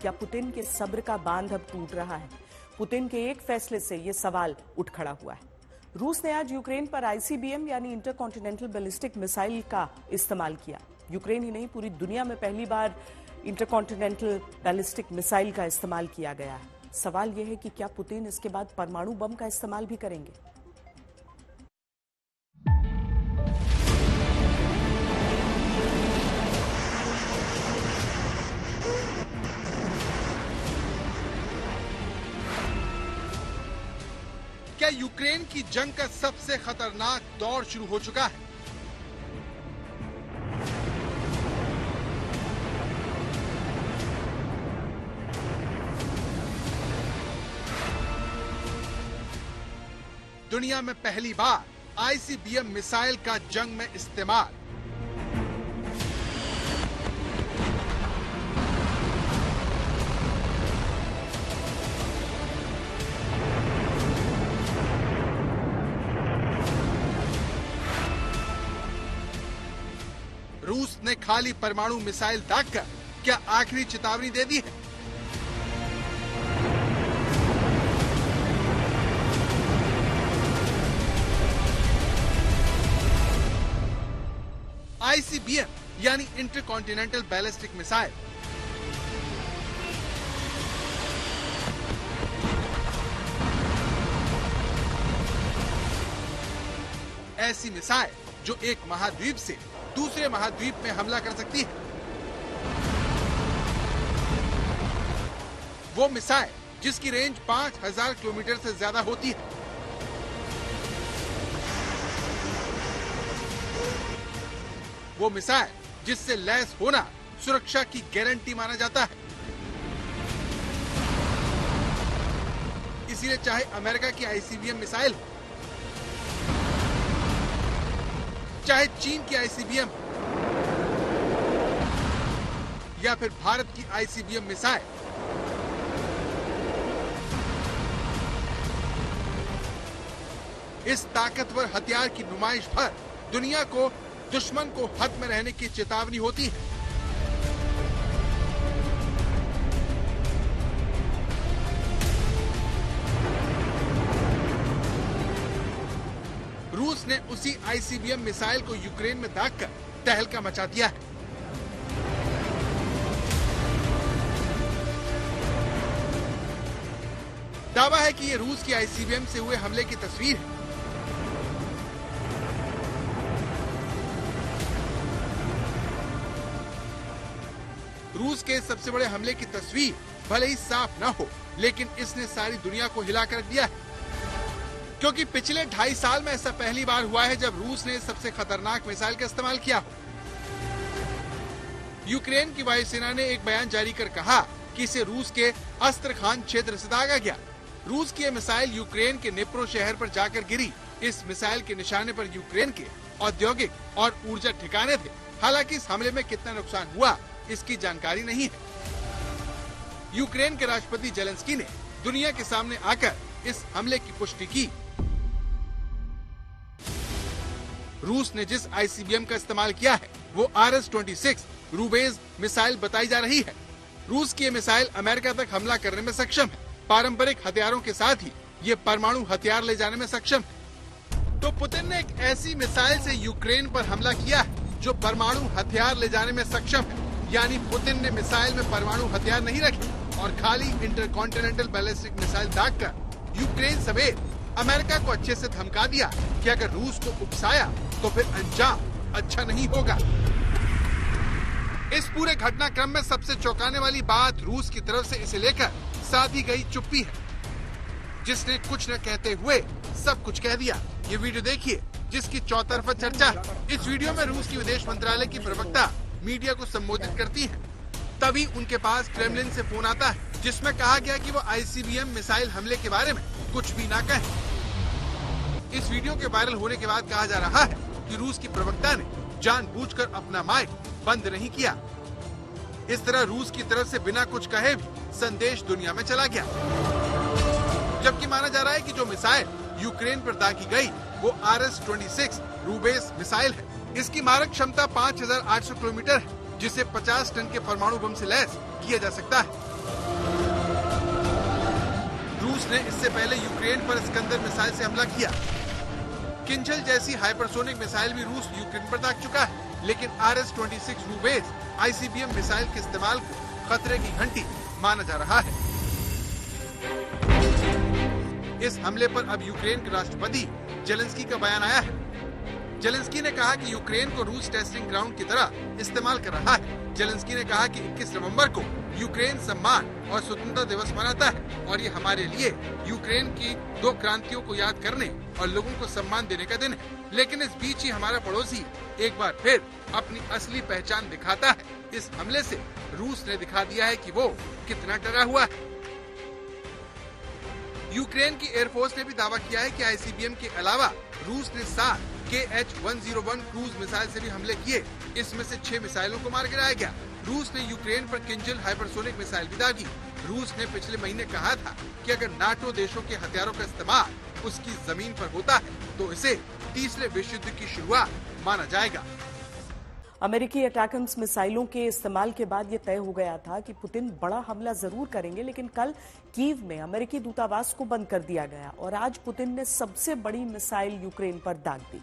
क्या पुतिन के सब्र का बांध अब टूट रहा है? पुतिन के एक फैसले से ये सवाल उठ खड़ा हुआ है। रूस ने आज यूक्रेन पर आईसीबीएम यानी इंटरकॉन्टिनेंटल बैलिस्टिक मिसाइल का इस्तेमाल किया। यूक्रेन ही नहीं, पूरी दुनिया में पहली बार इंटरकॉन्टिनेंटल बैलिस्टिक मिसाइल का इस्तेमाल किया गया है। सवाल यह है कि क्या पुतिन इसके बाद परमाणु बम का इस्तेमाल भी करेंगे? क्या यूक्रेन की जंग का सबसे खतरनाक दौर शुरू हो चुका है? दुनिया में पहली बार आईसीबीएम मिसाइल का जंग में इस्तेमाल। रूस ने खाली परमाणु मिसाइल दागकर क्या आखिरी चेतावनी दे दी है? आईसीबीएम यानी इंटरकॉन्टिनेंटल बैलिस्टिक मिसाइल ऐसी मिसाइल जो एक महाद्वीप से दूसरे महाद्वीप में हमला कर सकती है। वो मिसाइल जिसकी रेंज 5000 किलोमीटर से ज्यादा होती है। वो मिसाइल जिससे लैस होना सुरक्षा की गारंटी माना जाता है। इसीलिए चाहे अमेरिका की आईसीबीएम मिसाइल हो, चाहे चीन की आईसीबीएम या फिर भारत की आईसीबीएम मिसाइल, इस ताकतवर हथियार की नुमाइश भर दुनिया को दुश्मन को हद में रहने की चेतावनी होती है। रूस ने उसी आईसीबीएम मिसाइल को यूक्रेन में दागकर तहलका मचा दिया है। दावा है कि ये रूस की आईसीबीएम से हुए हमले की तस्वीर है। रूस के सबसे बड़े हमले की तस्वीर भले ही साफ न हो, लेकिन इसने सारी दुनिया को हिला कर रख दिया है। क्योंकि पिछले 2.5 साल में ऐसा पहली बार हुआ है जब रूस ने सबसे खतरनाक मिसाइल का इस्तेमाल किया हो। यूक्रेन की वायुसेना ने एक बयान जारी कर कहा कि इसे रूस के अस्त्रखान क्षेत्र से दागा गया। रूस की यह मिसाइल यूक्रेन के निप्रो शहर पर जाकर गिरी। इस मिसाइल के निशाने पर यूक्रेन के औद्योगिक और ऊर्जा ठिकाने थे। हालांकि इस हमले में कितना नुकसान हुआ इसकी जानकारी नहीं है। यूक्रेन के राष्ट्रपति जेलेंस्की ने दुनिया के सामने आकर इस हमले की पुष्टि की। रूस ने जिस आईसीबीएम का इस्तेमाल किया है वो RS-26 रूबेज मिसाइल बताई जा रही है। रूस की ये मिसाइल अमेरिका तक हमला करने में सक्षम है। पारंपरिक हथियारों के साथ ही ये परमाणु हथियार ले जाने में सक्षम है। तो पुतिन ने एक ऐसी मिसाइल से यूक्रेन पर हमला किया है जो परमाणु हथियार ले जाने में सक्षम है। यानी पुतिन ने मिसाइल में परमाणु हथियार नहीं रखे और खाली इंटरकॉन्टिनेंटल बैलिस्टिक मिसाइल दागकर यूक्रेन समेत अमेरिका को अच्छे से धमका दिया कि अगर रूस को उकसाया तो फिर अंजाम अच्छा नहीं होगा। इस पूरे घटनाक्रम में सबसे चौंकाने वाली बात रूस की तरफ से इसे लेकर साधी गई चुप्पी है, जिसने कुछ न कहते हुए सब कुछ कह दिया। ये वीडियो देखिए जिसकी चौतरफा चर्चा है। इस वीडियो में रूस की विदेश मंत्रालय की प्रवक्ता मीडिया को संबोधित करती है। तभी उनके पास क्रेमलिन से फोन आता है जिसमें कहा गया कि वो आईसीबीएम मिसाइल हमले के बारे में कुछ भी ना कहें। इस वीडियो के वायरल होने के बाद कहा जा रहा है कि रूस की प्रवक्ता ने जानबूझकर अपना माइक बंद नहीं किया। इस तरह रूस की तरफ से बिना कुछ कहे भी संदेश दुनिया में चला गया। जबकि माना जा रहा है कि जो मिसाइल यूक्रेन पर दागी गई वो RS-26 रूबेज मिसाइल है। इसकी मारक क्षमता 5800 किलोमीटर है, जिसे 50 टन के परमाणु बम से लैस किया जा सकता है। रूस ने इससे पहले यूक्रेन पर स्कंदर मिसाइल से हमला किया। किंजल जैसी हाइपरसोनिक मिसाइल भी रूस यूक्रेन पर दाग चुका है, लेकिन RS-26 रूबेज ICBM मिसाइल के इस्तेमाल को खतरे की घंटी माना जा रहा है। इस हमले पर अब यूक्रेन के राष्ट्रपति जेलेंस्की का बयान आया है। जेलेंस्की ने कहा कि यूक्रेन को रूस टेस्टिंग ग्राउंड की तरह इस्तेमाल कर रहा है। जेलेंस्की ने कहा कि 21 नवंबर को यूक्रेन सम्मान और स्वतंत्रता दिवस मनाता है और ये हमारे लिए यूक्रेन की 2 क्रांतियों को याद करने और लोगों को सम्मान देने का दिन है। लेकिन इस बीच ही हमारा पड़ोसी एक बार फिर अपनी असली पहचान दिखाता है। इस हमले से रूस ने दिखा दिया है कि वो कितना डरा हुआ है। यूक्रेन की एयरफोर्स ने भी दावा किया है कि ICBM के अलावा रूस ने 7 KH-101 क्रूज मिसाइल से भी हमले किए। इसमें से 6 मिसाइलों को मार गिराया गया। रूस ने यूक्रेन पर किंजल हाइपरसोनिक मिसाइल भी दागी। रूस ने पिछले महीने कहा था कि अगर नाटो देशों के हथियारों का इस्तेमाल उसकी जमीन पर होता है तो इसे तीसरे विश्व युद्ध की शुरुआत माना जाएगा। अमेरिकी अटैकम्स मिसाइलों के इस्तेमाल के बाद ये तय हो गया था कि पुतिन बड़ा हमला जरूर करेंगे, लेकिन कल कीव में अमेरिकी दूतावास को बंद कर दिया गया और आज पुतिन ने सबसे बड़ी मिसाइल यूक्रेन पर दाग दी।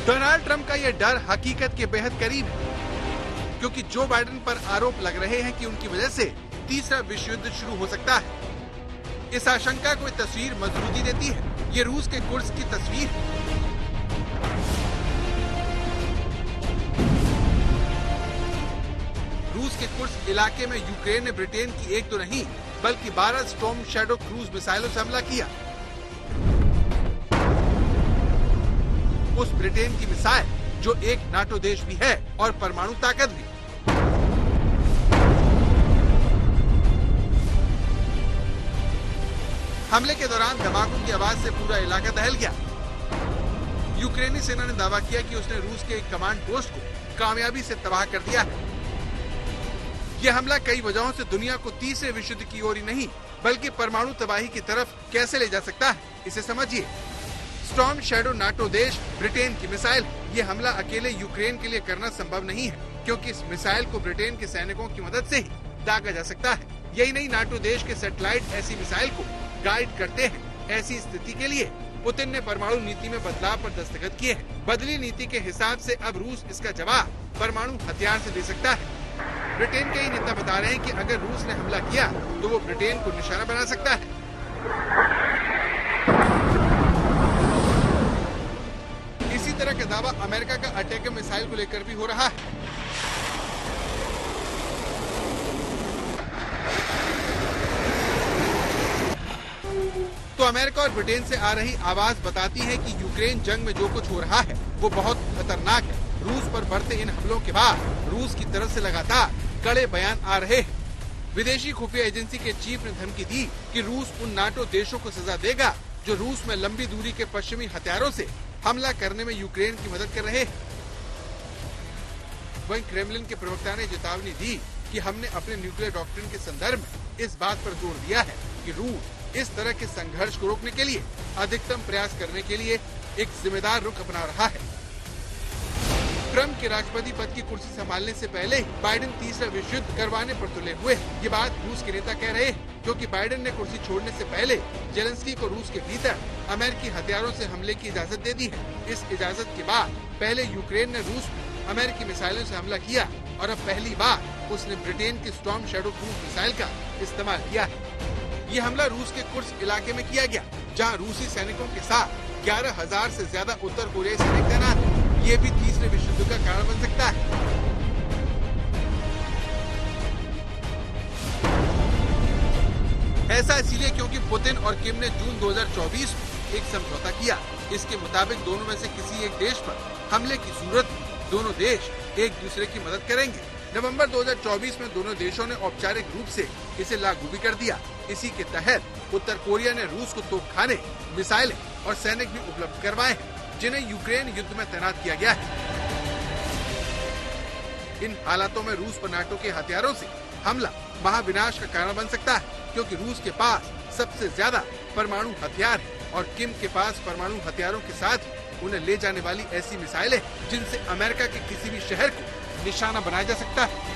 डोनाल्ड ट्रंप का यह डर हकीकत के बेहद करीब है, क्योंकि जो बाइडेन पर आरोप लग रहे हैं कि उनकी वजह से तीसरा विश्व युद्ध शुरू हो सकता है। इस आशंका को एक तस्वीर मजबूती देती है। ये रूस के कुर्स की तस्वीर है। रूस के कुर्स इलाके में यूक्रेन ने ब्रिटेन की 1 तो नहीं बल्कि 12 स्टॉर्म शैडो क्रूज मिसाइलों से हमला किया। उस ब्रिटेन की मिसाइल जो एक नाटो देश भी है और परमाणु ताकत भी। हमले के दौरान धमाकों की आवाज से पूरा इलाका दहल गया। यूक्रेनी सेना ने दावा किया कि उसने रूस के एक कमांड पोस्ट को कामयाबी से तबाह कर दिया है। यह हमला कई वजहों से दुनिया को तीसरे विश्व युद्ध की ओर ही नहीं बल्कि परमाणु तबाही की तरफ कैसे ले जा सकता है, इसे समझिए। स्टॉर्म शैडो नाटो देश ब्रिटेन की मिसाइल। ये हमला अकेले यूक्रेन के लिए करना संभव नहीं है, क्योंकि इस मिसाइल को ब्रिटेन के सैनिकों की मदद से ही दागा जा सकता है। यही नहीं, नाटो देश के सैटेलाइट ऐसी मिसाइल को गाइड करते हैं। ऐसी स्थिति के लिए पुतिन ने परमाणु नीति में बदलाव पर दस्तखत किए हैं। बदली नीति के हिसाब से अब रूस इसका जवाब परमाणु हथियार से दे सकता है। ब्रिटेन के ही नेता बता रहे हैं कि अगर रूस ने हमला किया तो वो ब्रिटेन को निशाना बना सकता है। इसी तरह का दावा अमेरिका का अटैकर मिसाइल को लेकर भी हो रहा है। तो अमेरिका और ब्रिटेन से आ रही आवाज बताती है कि यूक्रेन जंग में जो कुछ हो रहा है वो बहुत खतरनाक है। रूस पर बढ़ते इन हमलों के बाद रूस की तरफ से लगातार कड़े बयान आ रहे हैं। विदेशी खुफिया एजेंसी के चीफ ने धमकी दी कि रूस उन नाटो देशों को सजा देगा जो रूस में लंबी दूरी के पश्चिमी हथियारों से हमला करने में यूक्रेन की मदद कर रहे हैं। वहीं क्रेमलिन के प्रवक्ता ने चेतावनी दी कि हमने अपने न्यूक्लियर डॉक्ट्रिन के संदर्भ में इस बात पर जोर दिया है कि रूस इस तरह के संघर्ष को रोकने के लिए अधिकतम प्रयास करने के लिए एक जिम्मेदार रुख अपना रहा है। ट्रंप के राष्ट्रपति पद की कुर्सी संभालने से पहले बाइडेन तीसरा विश्व युद्ध करवाने पर तुले हुए। ये बात रूस के नेता कह रहे हैं, क्योंकि बाइडेन ने कुर्सी छोड़ने से पहले जेलेंस्की को रूस के भीतर अमेरिकी हथियारों से हमले की इजाजत दे दी है। इस इजाजत के बाद पहले यूक्रेन ने रूस में अमेरिकी मिसाइलों से हमला किया और अब पहली बार उसने ब्रिटेन की स्टॉर्म शैडो क्रूज मिसाइल का इस्तेमाल किया है। ये हमला रूस के कुर्स इलाके में किया गया, जहाँ रूसी सैनिकों के साथ 11,000 से ज्यादा उत्तर कोरियाई सैनिक तैनात हैं। ये भी तीसरे विश्व युद्ध का कारण बन सकता है। ऐसा इसलिए क्योंकि पुतिन और किम ने जून 2024 में एक समझौता किया। इसके मुताबिक दोनों में से किसी एक देश पर हमले की सूरत में दोनों देश एक दूसरे की मदद करेंगे। नवंबर 2024 में दोनों देशों ने औपचारिक रूप से इसे लागू भी कर दिया। इसी के तहत उत्तर कोरिया ने रूस को तोपखाने, मिसाइलें और सैनिक भी उपलब्ध करवाए हैं, जिन्हें यूक्रेन युद्ध में तैनात किया गया है। इन हालातों में रूस पर नाटो के हथियारों से हमला महाविनाश का कारण बन सकता है, क्योंकि रूस के पास सबसे ज्यादा परमाणु हथियार है और किम के पास परमाणु हथियारों के साथ ही उन्हें ले जाने वाली ऐसी मिसाइलें जिनसे अमेरिका के किसी भी शहर को निशाना बनाया जा सकता है।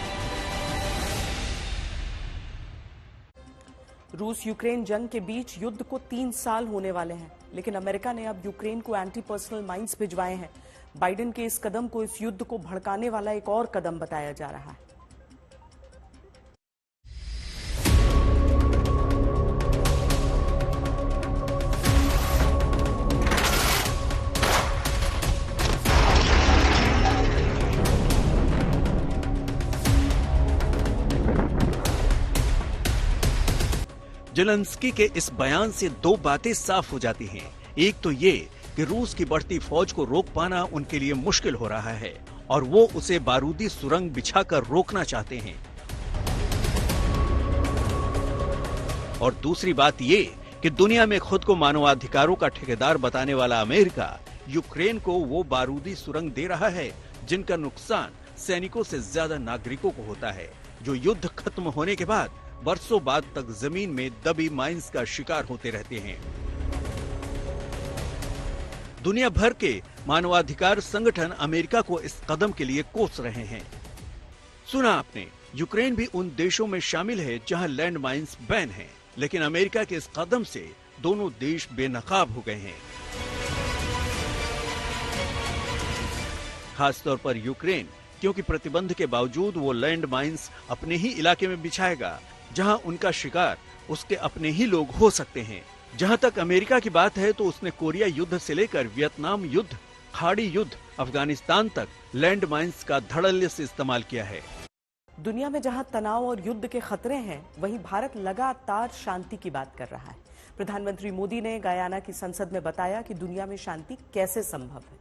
रूस यूक्रेन जंग के बीच युद्ध को 3 साल होने वाले हैं, लेकिन अमेरिका ने अब यूक्रेन को एंटी पर्सनल माइन्स भिजवाए हैं। बाइडेन के इस कदम को इस युद्ध को भड़काने वाला एक और कदम बताया जा रहा है। जेलेंस्की के इस बयान से 2 बातें साफ हो जाती हैं। एक तो ये कि रूस की बढ़ती फौज को रोक पाना उनके लिए मुश्किल हो रहा है और वो उसे बारूदी सुरंग बिछाकर रोकना चाहते हैं। और दूसरी बात ये कि दुनिया में खुद को मानवाधिकारों का ठेकेदार बताने वाला अमेरिका यूक्रेन को वो बारूदी सुरंग दे रहा है जिनका नुकसान सैनिकों से ज्यादा नागरिकों को होता है, जो युद्ध खत्म होने के बाद बरसों बाद तक जमीन में दबी माइंस का शिकार होते रहते हैं। दुनिया भर के मानवाधिकार संगठन अमेरिका को इस कदम के लिए कोस रहे हैं। सुना आपने, यूक्रेन भी उन देशों में शामिल है जहां लैंड माइंस बैन है, लेकिन अमेरिका के इस कदम से दोनों देश बेनकाब हो गए हैं। खासतौर पर यूक्रेन, क्योंकि प्रतिबंध के बावजूद वो लैंड माइंस अपने ही इलाके में बिछाएगा जहां उनका शिकार उसके अपने ही लोग हो सकते हैं। जहां तक अमेरिका की बात है तो उसने कोरिया युद्ध से लेकर वियतनाम युद्ध, खाड़ी युद्ध, अफगानिस्तान तक लैंड माइंस का धड़ल्ले से इस्तेमाल किया है। दुनिया में जहां तनाव और युद्ध के खतरे हैं, वहीं भारत लगातार शांति की बात कर रहा है। प्रधानमंत्री मोदी ने गयाना की संसद में बताया कि दुनिया में शांति कैसे संभव है।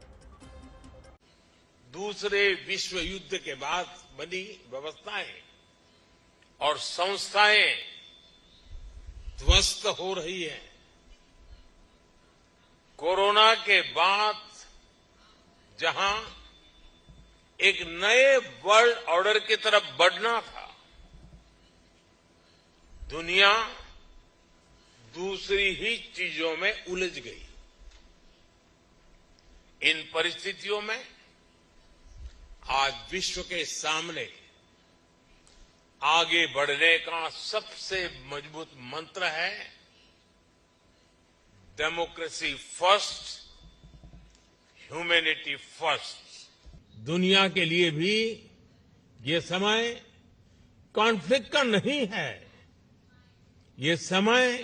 दूसरे विश्व युद्ध के बाद बनी व्यवस्थाएं और संस्थाएं ध्वस्त हो रही हैं। कोरोना के बाद जहां एक नए वर्ल्ड ऑर्डर की तरफ बढ़ना था, दुनिया दूसरी ही चीजों में उलझ गई। इन परिस्थितियों में आज विश्व के सामने आगे बढ़ने का सबसे मजबूत मंत्र है डेमोक्रेसी फर्स्ट, ह्यूमैनिटी फर्स्ट। दुनिया के लिए भी ये समय कॉन्फ्लिक्ट का नहीं है। ये समय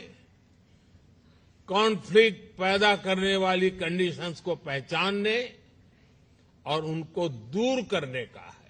कॉन्फ्लिक्ट पैदा करने वाली कंडीशंस को पहचानने और उनको दूर करने का है।